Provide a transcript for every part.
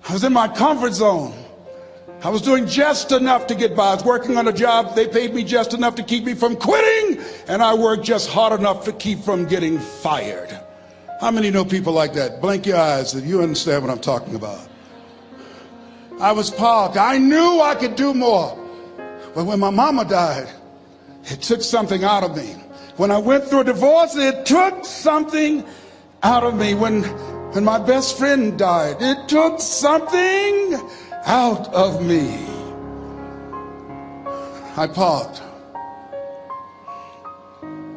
I was in my comfort zone. I was doing just enough to get by. I was working on a job. They paid me just enough to keep me from quitting, and I worked just hard enough to keep from getting fired. How many know people like that? Blink your eyes if you understand what I'm talking about. I was parked. I knew I could do more. But when my mama died, it took something out of me. When I went through a divorce, it took something out of me. When my best friend died, it took something out of me. I parked.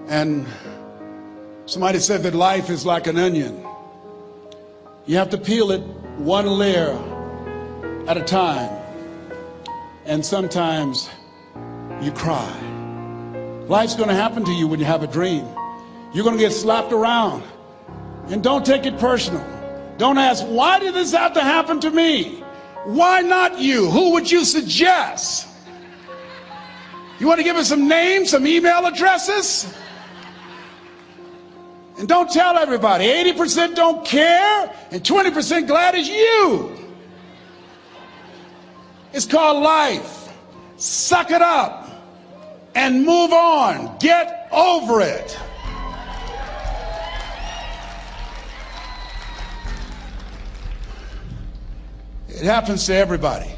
And somebody said that life is like an onion. You have to peel it one layer at a time. And sometimes you cry. Life's going to happen to you when you have a dream. You're going to get slapped around. And don't take it personal. Don't ask, why did this have to happen to me? Why not you? Who would you suggest? You want to give us some names, some email addresses? And don't tell everybody. 80% don't care and 20% glad it's you. It's called life. Suck it up and move on. Get over it. It happens to everybody.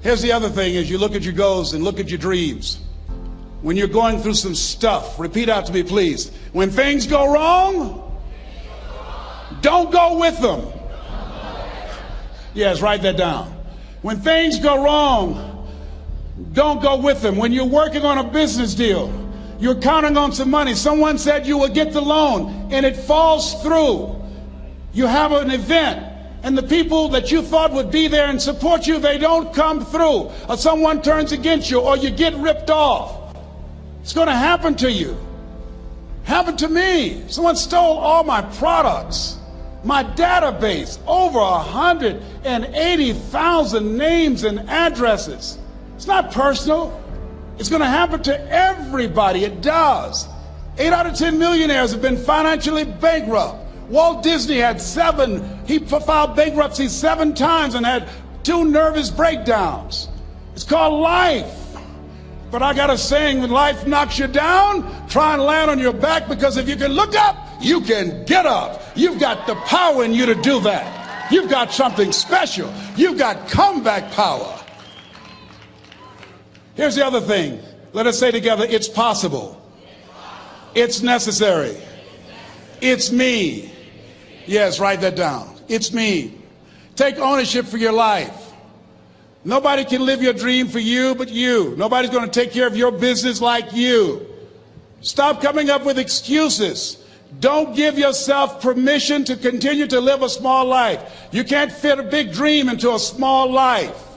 Here's the other thing: as you look at your goals and look at your dreams, when you're going through some stuff, repeat out to me, please. When things go wrong, don't go with them. Yes, write that down. When things go wrong, don't go with them. When you're working on a business deal, you're counting on some money. Someone said you will get the loan and it falls through. You have an event and the people that you thought would be there and support you, they don't come through. Or someone turns against you, or you get ripped off. It's going to happen to you. Happened to me. Someone stole all my products, my database, over 180,000 names and addresses. It's not personal. It's going to happen to everybody. It does. 8 out of 10 millionaires have been financially bankrupt. Walt Disney had he filed bankruptcy 7 times and had 2 nervous breakdowns. It's called life. But I got a saying: when life knocks you down, try and land on your back, because if you can look up, you can get up. You've got the power in you to do that. You've got something special. You've got comeback power. Here's the other thing. Let us say together, it's possible. It's necessary. It's me. Yes, write that down. It's me. Take ownership for your life. Nobody can live your dream for you but you. Nobody's going to take care of your business like you. Stop coming up with excuses. Don't give yourself permission to continue to live a small life. You can't fit a big dream into a small life.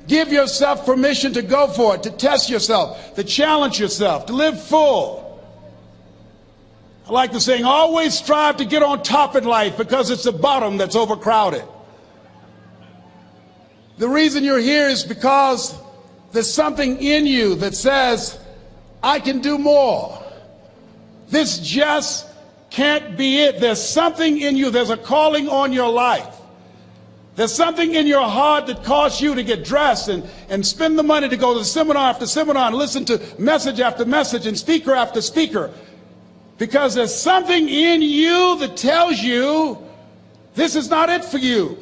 Give yourself permission to go for it, to test yourself, to challenge yourself, to live full. I like the saying, always strive to get on top in life, because it's the bottom that's overcrowded. The reason you're here is because there's something in you that says, I can do more. This just can't be it. There's something in you. There's a calling on your life. There's something in your heart that caused you to get dressed and spend the money to go to seminar after seminar and listen to message after message and speaker after speaker. Because there's something in you that tells you this is not it for you.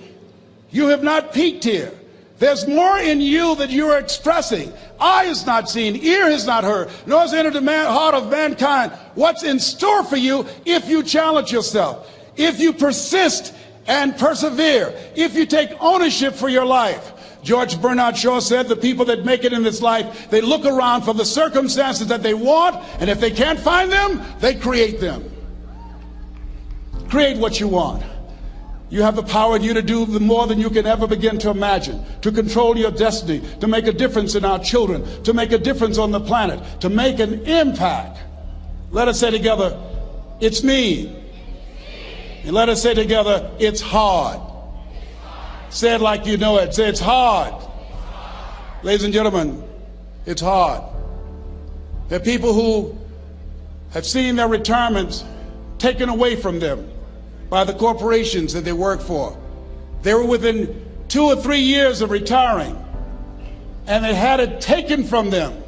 You have not peaked here. There's more in you that you are expressing. Eye has not seen, ear has not heard, nor has entered the heart of mankind what's in store for you if you challenge yourself, if you persist and persevere, if you take ownership for your life. George Bernard Shaw said the people that make it in this life, they look around for the circumstances that they want, and if they can't find them, they create them. Create what you want. You have the power in you to do more than you can ever begin to imagine, to control your destiny, to make a difference in our children, to make a difference on the planet, to make an impact. Let us say together, it's me. And let us say together, it's hard. Say it like you know it. Say, it's hard. Ladies and gentlemen, it's hard. There are people who have seen their retirements taken away from them by the corporations that they work for. They were within 2 or 3 years of retiring, and they had it taken from them.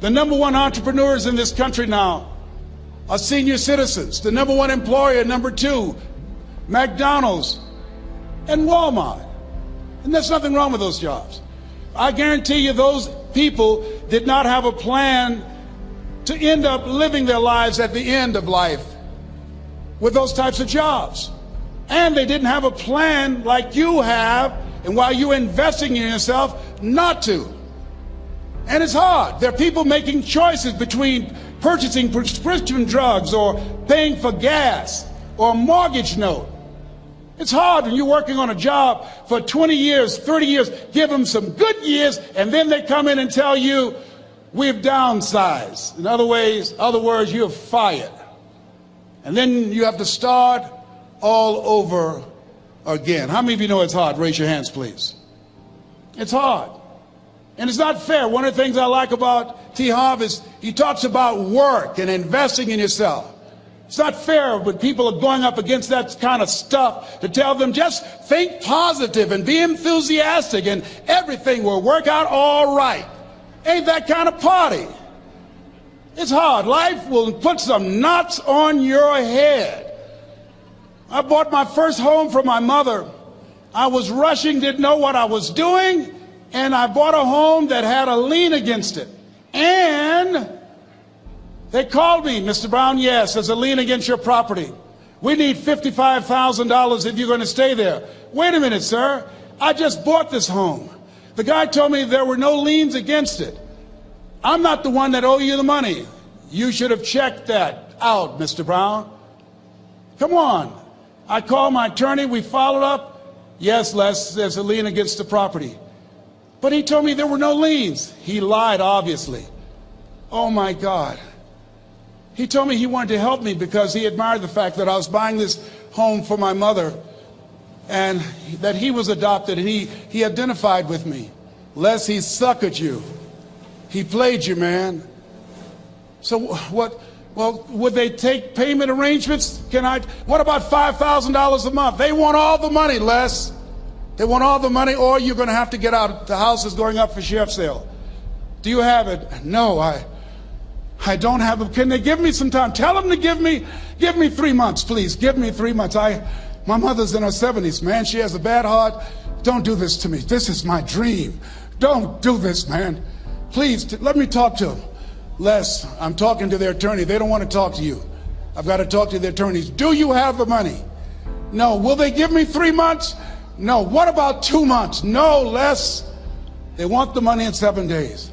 The number one entrepreneurs in this country now are senior citizens. The number one employer, number two, McDonald's and Walmart. And there's nothing wrong with those jobs. I guarantee you those people did not have a plan to end up living their lives at the end of life with those types of jobs. And they didn't have a plan like you have, and while you're investing in yourself, not to. And it's hard. There are people making choices between purchasing prescription drugs or paying for gas or a mortgage note. It's hard when you're working on a job for 20 years, 30 years, give them some good years, and then they come in and tell you, we've downsized. In other words, you're fired. And then you have to start all over again. How many of you know it's hard? Raise your hands, please. It's hard. And it's not fair. One of the things I like about T. Harv is he talks about work and investing in yourself. It's not fair when people are going up against that kind of stuff to tell them just think positive and be enthusiastic and everything will work out all right. Ain't that kind of party. It's hard. Life will put some knots on your head. I bought my first home for my mother. I was rushing, didn't know what I was doing, and I bought a home that had a lien against it. And they called me, Mr. Brown, yes, there's a lien against your property. We need $55,000 if you're going to stay there. Wait a minute, sir. I just bought this home. The guy told me there were no liens against it. I'm not the one that owe you the money. You should have checked that out, Mr. Brown. Come on. I called my attorney. We followed up. Yes, Les, there's a lien against the property. But he told me there were no liens. He lied, obviously. Oh, my God. He told me he wanted to help me because he admired the fact that I was buying this home for my mother and that he was adopted, and he identified with me. Les, he suckered you. He played you, man. So what? Well, would they take payment arrangements? What about $5,000 a month? They want all the money, Les. They want all the money, or you're going to have to get out. The house is going up for sheriff's sale. Do you have it? No, I don't have it. Can they give me some time? Tell them to give me 3 months, please. Give me 3 months. My mother's in her 70s, man. She has a bad heart. Don't do this to me. This is my dream. Don't do this, man. Please, let me talk to them. Les, I'm talking to their attorney. They don't want to talk to you. I've got to talk to their attorneys. Do you have the money? No. Will they give me 3 months? No. What about 2 months? No, Les. They want the money in 7 days.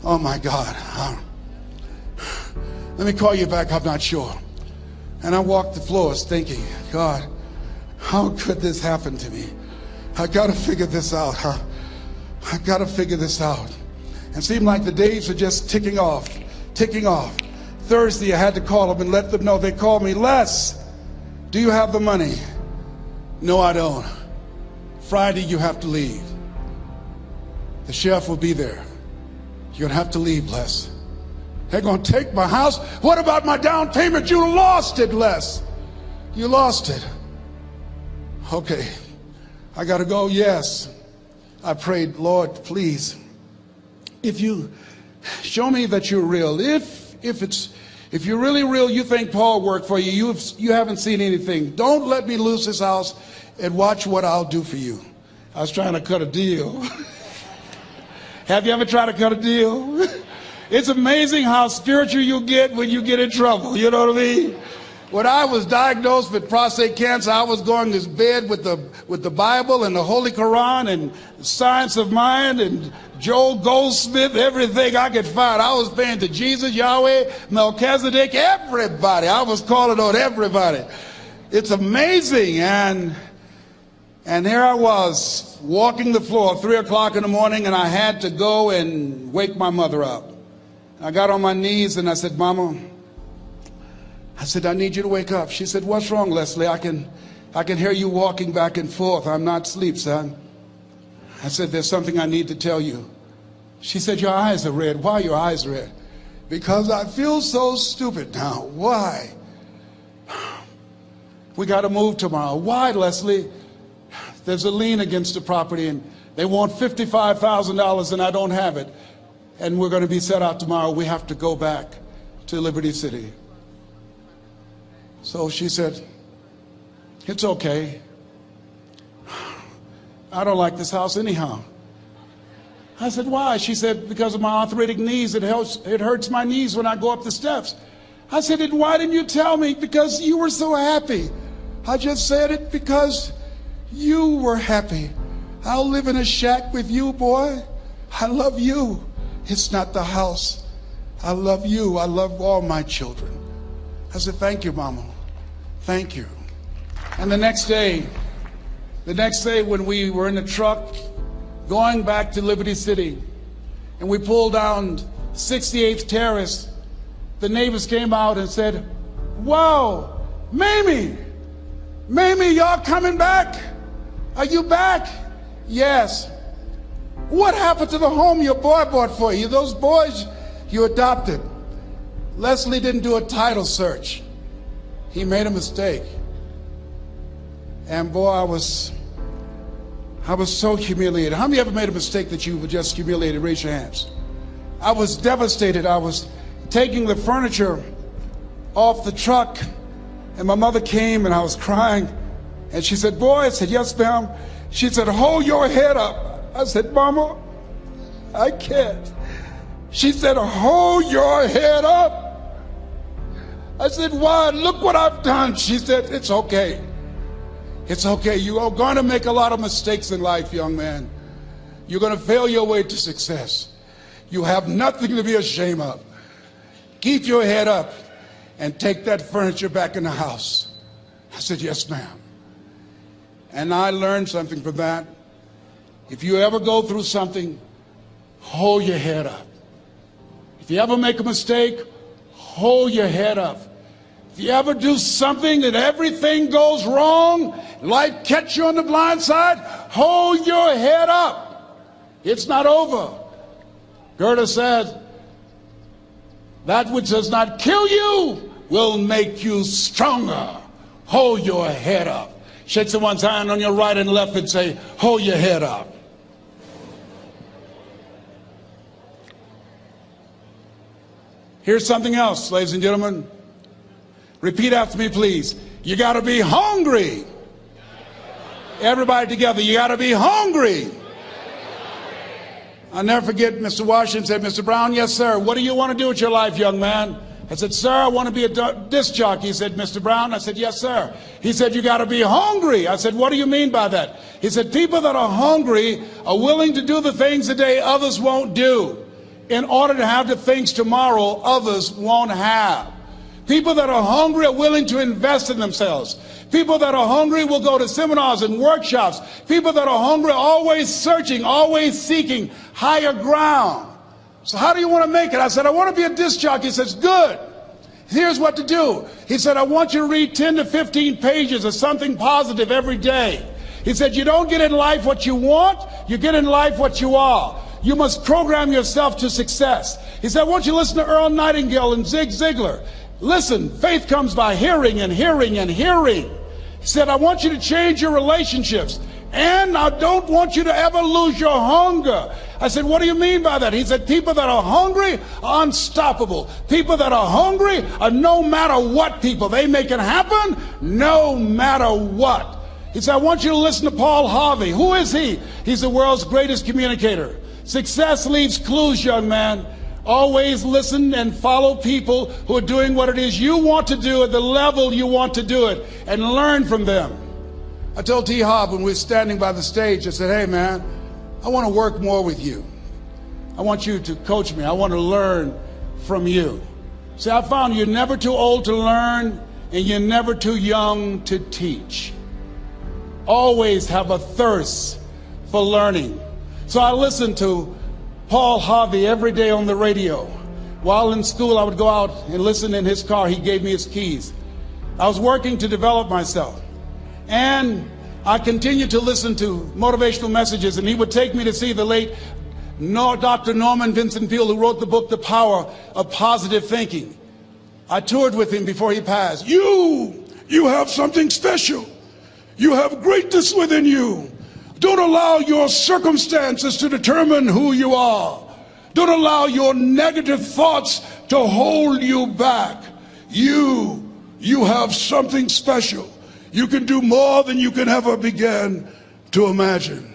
Oh, my God. Let me call you back. I'm not sure. And I walked the floors thinking, God, how could this happen to me? I got to figure this out. I got to figure this out. And it seemed like the days were just ticking off. Thursday, I had to call them and let them know. They called me, Les, do you have the money? No, I don't. Friday, you have to leave. The sheriff will be there. You're going to have to leave, Les. They're going to take my house. What about my down payment? You lost it, Les. You lost it. Okay. I got to go. Yes. I prayed, Lord, please, if you show me that you're real, if you're really real, you think Paul worked for you, you haven't seen anything. Don't let me lose this house and watch what I'll do for you. I was trying to cut a deal. Have you ever tried to cut a deal? It's amazing how spiritual you get when you get in trouble. You know what I mean? When I was diagnosed with prostate cancer, I was going to bed with the Bible and the Holy Quran and Science of Mind and Joel Goldsmith, everything I could find. I was praying to Jesus, Yahweh, Melchizedek, everybody. I was calling on everybody. It's amazing. And here I was walking the floor 3 o'clock in the morning, and I had to go and wake my mother up. I got on my knees and I said, Mama, I need you to wake up. She said, what's wrong, Leslie? I can hear you walking back and forth. I'm not asleep, son. I said, there's something I need to tell you. She said, your eyes are red. Why are your eyes red? Because I feel so stupid now. Why? we got to move tomorrow. Why, Leslie? There's a lien against the property, and they want $55,000, and I don't have it. And we're going to be set out tomorrow. We have to go back to Liberty City. So she said, it's okay. I don't like this house anyhow. I said, why? She said, because of my arthritic knees. It hurts my knees when I go up the steps. I said, why didn't you tell me? Because you were so happy. I just said it because you were happy. I'll live in a shack with you, boy. I love you. It's not the house. I love you. I love all my children. I said, thank you, Mama. Thank you. And the next day when we were in the truck going back to Liberty City, and we pulled down 68th Terrace, the neighbors came out and said, wow, Mamie, y'all coming back? Are you back? Yes. What happened to the home your boy bought for you? Those boys you adopted. Leslie didn't do a title search. He made a mistake. And boy, I was so humiliated. How many ever made a mistake that you were just humiliated? Raise your hands. I was devastated. I was taking the furniture off the truck, and my mother came, and I was crying. And she said, boy, I said, yes, ma'am. She said, hold your head up. I said, Mama, I can't. She said, hold your head up. I said, why? Look what I've done. She said, it's okay. It's okay. You are going to make a lot of mistakes in life, young man. You're going to fail your way to success. You have nothing to be ashamed of. Keep your head up and take that furniture back in the house. I said, yes, ma'am. And I learned something from that. If you ever go through something, hold your head up. If you ever make a mistake, hold your head up. If you ever do something that everything goes wrong, life catch you on the blind side, hold your head up. It's not over. Goethe said, that which does not kill you will make you stronger. Hold your head up. Shake someone's hand on your right and left and say, hold your head up. Here's something else, ladies and gentlemen. Repeat after me, please. You got to be hungry. Everybody together, you got to be hungry. I'll never forget Mr. Washington said, Mr. Brown, yes, sir. What do you want to do with your life, young man? I said, sir, I want to be a disc jockey. He said, Mr. Brown? I said, yes, sir. He said, you got to be hungry. I said, what do you mean by that? He said, people that are hungry are willing to do the things today others won't do in order to have the things tomorrow others won't have. People that are hungry are willing to invest in themselves. People that are hungry will go to seminars and workshops. People that are hungry are always searching, always seeking higher ground. So how do you want to make it? I said, I want to be a disc jockey. He says, good. Here's what to do. He said, I want you to read 10 to 15 pages of something positive every day. He said, you don't get in life what you want, you get in life what you are. You must program yourself to success. He said, I want you to listen to Earl Nightingale and Zig Ziglar. Listen, faith comes by hearing and hearing and hearing. He said, I want you to change your relationships. And I don't want you to ever lose your hunger. I said, what do you mean by that? He said, people that are hungry are unstoppable. People that are hungry are no matter what people. They make it happen no matter what. He said, I want you to listen to Paul Harvey. Who is he? He's the world's greatest communicator. Success leaves clues, young man. Always listen and follow people who are doing what it is you want to do at the level you want to do it, and learn from them. I told T. Hobb when we were standing by the stage, I said, hey man, I want to work more with you. I want you to coach me. I want to learn from you. See, I found you're never too old to learn and you're never too young to teach. Always have a thirst for learning. So I listened to Paul Harvey every day on the radio. While in school, I would go out and listen in his car. He gave me his keys. I was working to develop myself. And I continued to listen to motivational messages, and he would take me to see the late Dr. Norman Vincent Peale, who wrote the book, The Power of Positive Thinking. I toured with him before he passed. You You have something special. You have greatness within you. Don't allow your circumstances to determine who you are. Don't allow your negative thoughts to hold you back. You have something special. You can do more than you can ever begin to imagine.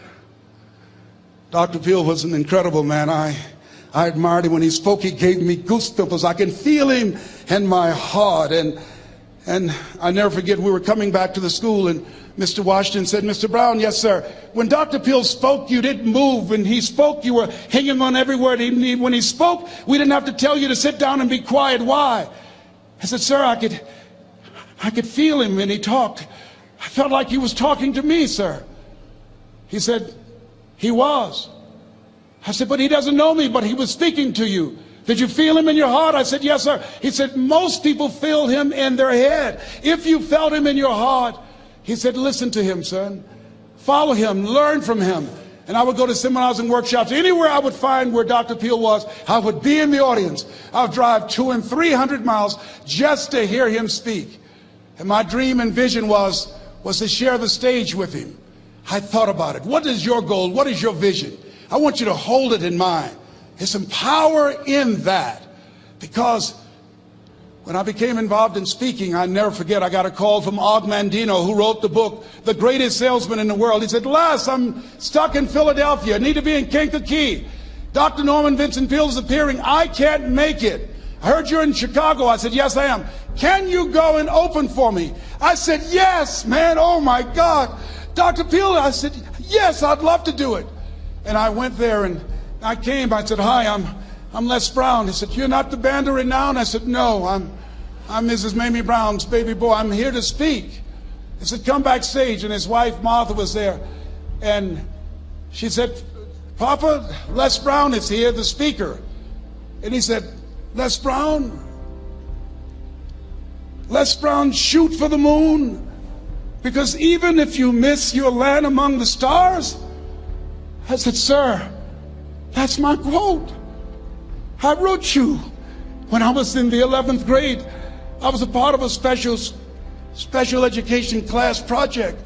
Dr. Peel was an incredible man. I admired him. When he spoke, he gave me goosebumps. I can feel him in my heart. And I never forget, we were coming back to the school, and Mr. Washington said, Mr. Brown, yes, sir. When Dr. Peel spoke, you didn't move. When he spoke, you were hanging on every word. When he spoke, we didn't have to tell you to sit down and be quiet. Why? I said, sir, I could feel him when he talked. I felt like he was talking to me, sir. He said, he was. I said, but he doesn't know me, but he was speaking to you. Did you feel him in your heart? I said, yes, sir. He said, most people feel him in their head. If you felt him in your heart, he said, listen to him, son. Follow him, learn from him. And I would go to seminars and workshops. Anywhere I would find where Dr. Peel was, I would be in the audience. I would drive 200 and 300 miles just to hear him speak. And my dream and vision was to share the stage with him. I thought about it. What is your goal? What is your vision? I want you to hold it in mind. There's some power in that. Because when I became involved in speaking, I never forget, I got a call from Og Mandino, who wrote the book, The Greatest Salesman in the World. He said, Les, I'm stuck in Philadelphia. I need to be in Kankakee. Dr. Norman Vincent Peale is appearing. I can't make it. I heard you're in Chicago. I said, yes, I am. Can you go and open for me? I said, yes, man. Oh, my God. Dr. Peale, I said, yes, I'd love to do it. And I went there and I came. I said, hi, I'm Les Brown. He said, you're not the band of renown? I said, no, I'm Mrs. Mamie Brown's baby boy. I'm here to speak. He said, come backstage. And his wife, Martha, was there. And she said, Papa, Les Brown is here, the speaker. And he said, Les Brown, shoot for the moon. Because even if you miss your land among the stars. I said, sir, that's my quote. I wrote you when I was in the 11th grade. I was a part of a special education class project.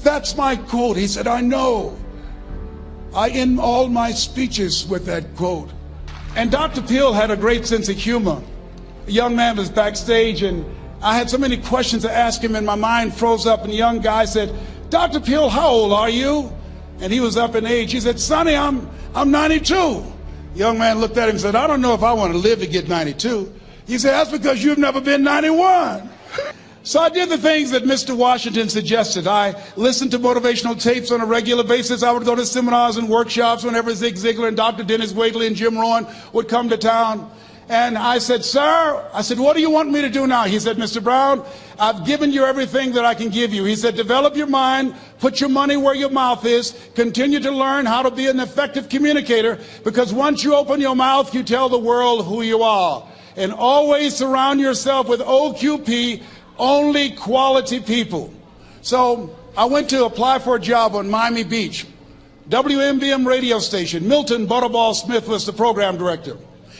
That's my quote. He said, I know. I end all my speeches with that quote. And Dr. Peel had a great sense of humor. A young man was backstage, and I had so many questions to ask him, and my mind froze up, and the young guy said, Dr. Peel, how old are you? And he was up in age. He said, Sonny, I'm 92. The young man looked at him and said, I don't know if I want to live to get 92. He said, that's because you've never been 91. So I did the things that Mr. Washington suggested. I listened to motivational tapes on a regular basis. I would go to seminars and workshops whenever Zig Ziglar and Dr. Dennis Waitley and Jim Rohn would come to town. And I said, sir, what do you want me to do now? He said, Mr. Brown, I've given you everything that I can give you. He said, develop your mind, put your money where your mouth is, continue to learn how to be an effective communicator, because once you open your mouth, you tell the world who you are. And always surround yourself with OQP, only quality people. So I went to apply for a job on Miami Beach. WMBM radio station. Milton Butterball Smith was the program director.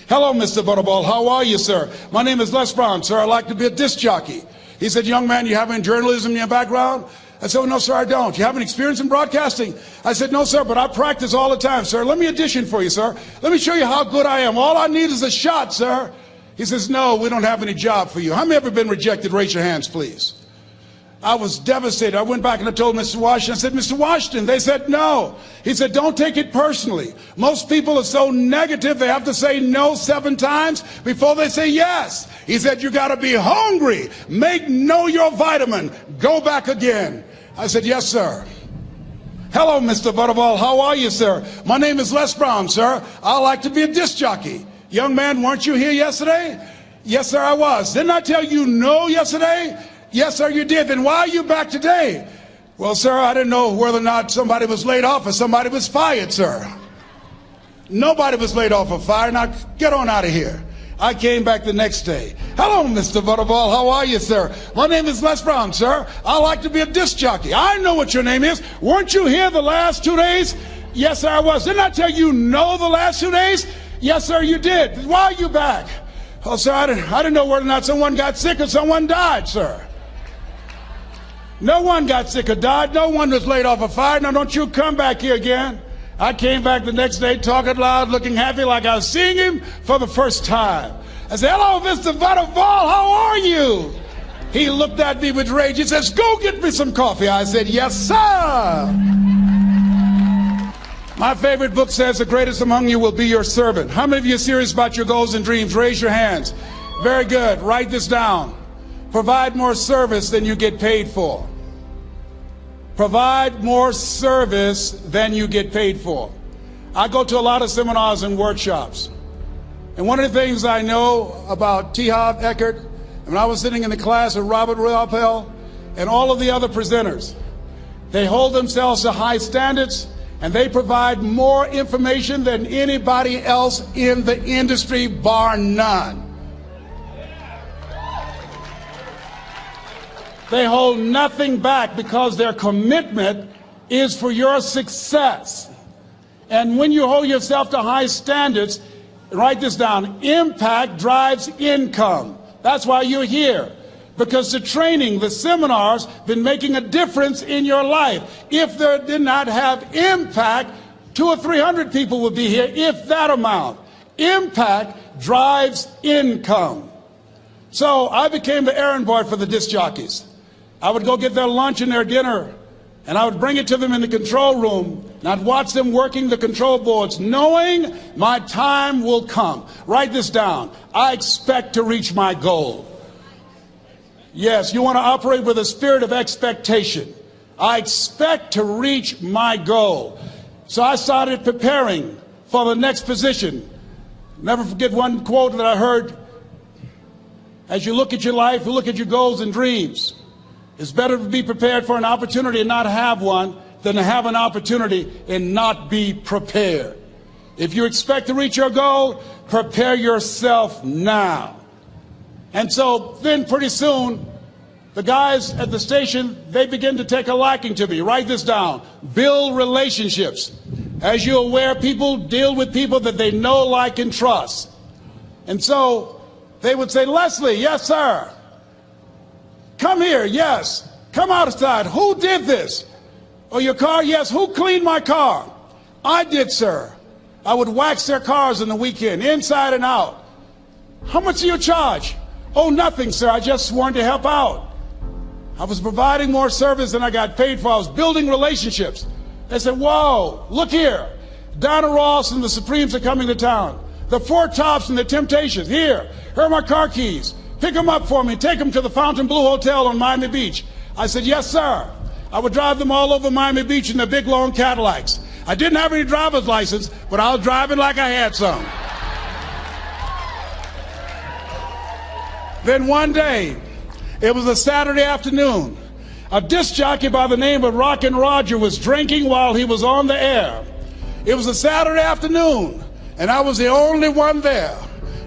Hello, Mr. Butterball. How are you, sir? My name is Les Brown, sir. I'd like to be a disc jockey. He said, young man, you have any journalism in your background? I said, oh, no, sir, I don't. You have any experience in broadcasting? I said, no, sir, but I practice all the time, sir. Let me audition for you, sir. Let me show you how good I am. All I need is a shot, sir. He says, no, we don't have any job for you. How many ever been rejected? Raise your hands, please. I was devastated. I went back and I told Mr. Washington, I said, Mr. Washington, they said no. He said, don't take it personally. Most people are so negative, they have to say no 7 times before they say yes. He said, you got to be hungry. Know your vitamin. Go back again. I said, yes, sir. Hello, Mr. Butterball. How are you, sir? My name is Les Brown, sir. I like to be a disc jockey. Young man, weren't you here yesterday? Yes, sir, I was. Didn't I tell you no yesterday? Yes, sir, you did. Then why are you back today? Well, sir, I didn't know whether or not somebody was laid off or somebody was fired, sir. Nobody was laid off or fired. Now, get on out of here. I came back the next day. Hello, Mr. Butterball. How are you, sir? My name is Les Brown, sir. I like to be a disc jockey. I know what your name is. Weren't you here the last 2 days? Yes, sir, I was. Didn't I tell you no the last 2 days? Yes, sir, you did. Why are you back? Oh, sir, I didn't know whether or not someone got sick or someone died, sir. No one got sick or died. No one was laid off or fired. Now don't you come back here again. I came back the next day talking loud, looking happy like I was seeing him for the first time. I said, hello, Mr. Butterfall, how are you? He looked at me with rage. He says, go get me some coffee. I said, yes, sir. My favorite book says, the greatest among you will be your servant. How many of you are serious about your goals and dreams? Raise your hands. Very good. Write this down. Provide more service than you get paid for. Provide more service than you get paid for. I go to a lot of seminars and workshops. And one of the things I know about T. Harv Eckert, when I was sitting in the class with Robert Ruppel and all of the other presenters, they hold themselves to high standards and they provide more information than anybody else in the industry, bar none. They hold nothing back because their commitment is for your success. And when you hold yourself to high standards, write this down, impact drives income. That's why you're here. Because the training, the seminars, been making a difference in your life. If they did not have impact, 200 or 300 people would be here, if that amount. Impact drives income. So I became the errand boy for the disc jockeys. I would go get their lunch and their dinner, and I would bring it to them in the control room, and I'd watch them working the control boards, knowing my time will come. Write this down. I expect to reach my goal. Yes, you want to operate with a spirit of expectation. I expect to reach my goal. So I started preparing for the next position. Never forget one quote that I heard. As you look at your life, you look at your goals and dreams. It's better to be prepared for an opportunity and not have one than to have an opportunity and not be prepared. If you expect to reach your goal, prepare yourself now. And so then pretty soon, the guys at the station, they begin to take a liking to me. Write this down. Build relationships. As you're aware, people deal with people that they know, like, and trust. And so they would say, Leslie, yes, sir. Come here, yes. Come outside. Who did this? Oh, your car? Yes. Who cleaned my car? I did, sir. I would wax their cars on the weekend, inside and out. How much do you charge? Oh, nothing, sir. I just sworn to help out. I was providing more service than I got paid for. I was building relationships. They said, whoa, look here. Donna Ross and the Supremes are coming to town. The Four Tops and the Temptations. Here are my car keys. Pick them up for me. Take them to the Fontainebleau Hotel on Miami Beach. I said, yes, sir. I would drive them all over Miami Beach in the big, long Cadillacs. I didn't have any driver's license, but I was driving like I had some. Then one day, it was a Saturday afternoon, a disc jockey by the name of Rockin' Roger was drinking while he was on the air. It was a Saturday afternoon, and I was the only one there.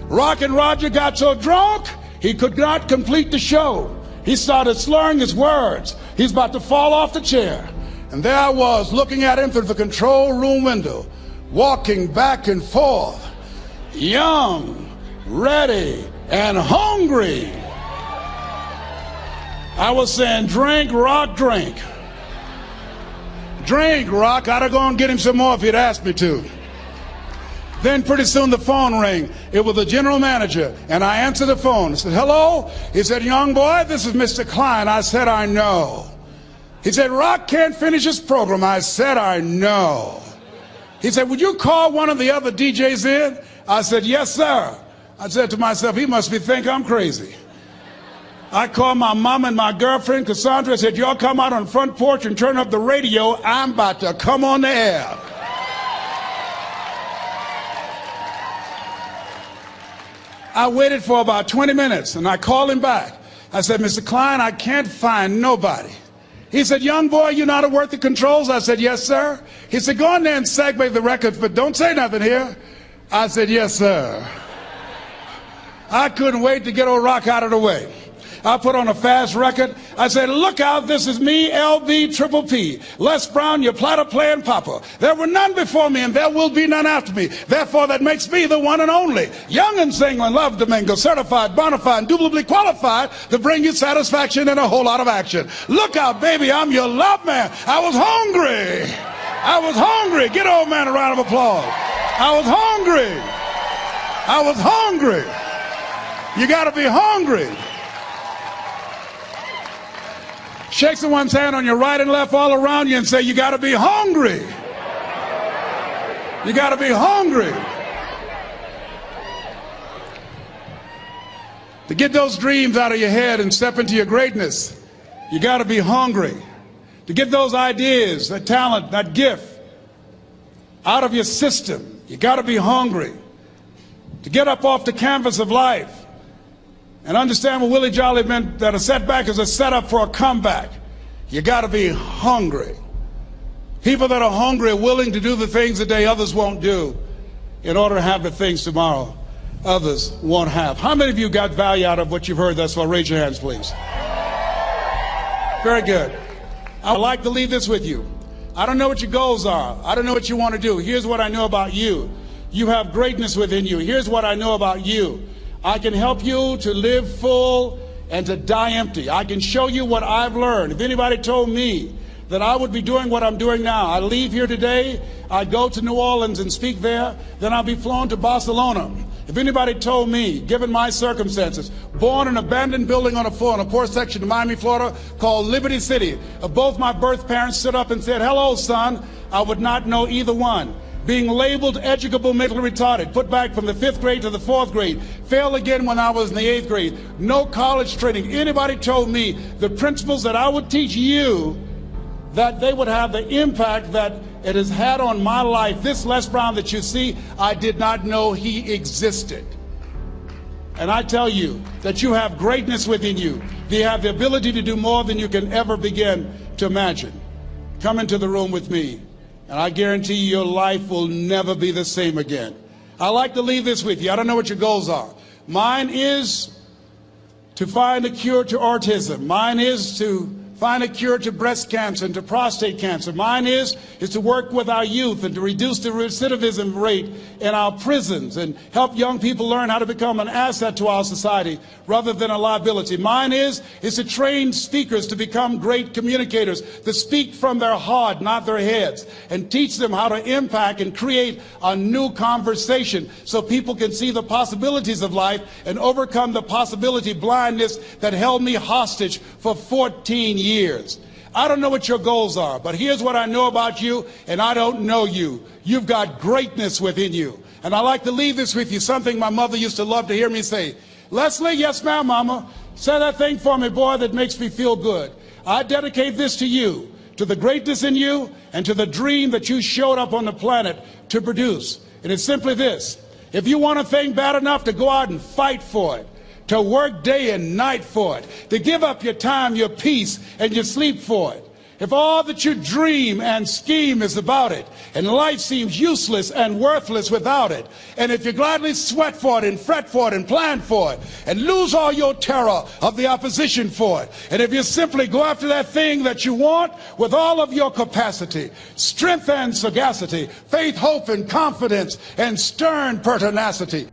Rockin' Roger got so drunk, he could not complete the show. He started slurring his words. He's about to fall off the chair. And there I was, looking at him through the control room window, walking back and forth, young, ready, and hungry. I was saying, drink, Rock, drink. Drink, Rock. I'd have gone and get him some more if he'd asked me to. Then pretty soon the phone rang. It was the general manager, and I answered the phone. I said, hello? He said, young boy, this is Mr. Klein. I said, I know. He said, Rock can't finish his program. I said, I know. He said, would you call one of the other DJs in? I said, yes, sir. I said to myself, he must think I'm crazy. I called my mom and my girlfriend, Cassandra. I said, y'all come out on the front porch and turn up the radio. I'm about to come on the air. I waited for about 20 minutes, and I called him back. I said, Mr. Klein, I can't find nobody. He said, young boy, you know how to work the controls? I said, yes, sir. He said, go in there and segue the record, but don't say nothing here. I said, yes, sir. I couldn't wait to get old Rock out of the way. I put on a fast record. I said, look out, this is me, LB Triple P, Les Brown, your platter playing papa. There were none before me, and there will be none after me. Therefore, that makes me the one and only. Young and single and love to mingle, certified, bona fide, indubitably qualified to bring you satisfaction and a whole lot of action. Look out, baby, I'm your love man. I was hungry. I was hungry. Get old man a round of applause. I was hungry. I was hungry. You got to be hungry. Shake someone's hand on your right and left all around you and say, you got to be hungry. You got to be hungry. To get those dreams out of your head and step into your greatness, you got to be hungry. To get those ideas, that talent, that gift out of your system, you got to be hungry. To get up off the canvas of life and understand what Willie Jolly meant, that a setback is a setup for a comeback. You got to be hungry. People that are hungry are willing to do the things today others won't do in order to have the things tomorrow others won't have. How many of you got value out of what you've heard thus far? Raise your hands, please. Very good. I'd like to leave this with you. I don't know what your goals are. I don't know what you want to do. Here's what I know about you. You have greatness within you. Here's what I know about you. I can help you to live full and to die empty. I can show you what I've learned. If anybody told me that I would be doing what I'm doing now, I leave here today, I go to New Orleans and speak there, then I'll be flown to Barcelona. If anybody told me, given my circumstances, born in an abandoned building on a poor section of Miami, Florida, called Liberty City, both my birth parents stood up and said, hello, son, I would not know either one. Being labeled educable mentally retarded, put back from the 5th grade to the 4th grade, failed again when I was in the 8th grade, no college training. Anybody told me the principles that I would teach you, that they would have the impact that it has had on my life. This Les Brown that you see, I did not know he existed. And I tell you that you have greatness within you. You have the ability to do more than you can ever begin to imagine. Come into the room with me, and I guarantee you your life will never be the same again. I like to leave this with you. I don't know what your goals are. Mine is to find a cure to autism. Mine is to find a cure to breast cancer and to prostate cancer. Mine is to work with our youth and to reduce the recidivism rate in our prisons and help young people learn how to become an asset to our society rather than a liability. Mine is to train speakers to become great communicators, to speak from their heart, not their heads, and teach them how to impact and create a new conversation so people can see the possibilities of life and overcome the possibility blindness that held me hostage for 14 years. I don't know what your goals are, but here's what I know about you, and I don't know you. You've got greatness within you. And I like to leave this with you, something my mother used to love to hear me say. Leslie, yes ma'am, mama. Say that thing for me, boy, that makes me feel good. I dedicate this to you, to the greatness in you, and to the dream that you showed up on the planet to produce. And it's simply this. If you want a thing bad enough to go out and fight for it, to work day and night for it, to give up your time, your peace, and your sleep for it. If all that you dream and scheme is about it, and life seems useless and worthless without it, and if you gladly sweat for it and fret for it and plan for it, and lose all your terror of the opposition for it, and if you simply go after that thing that you want with all of your capacity, strength and sagacity, faith, hope, and confidence, and stern pertinacity,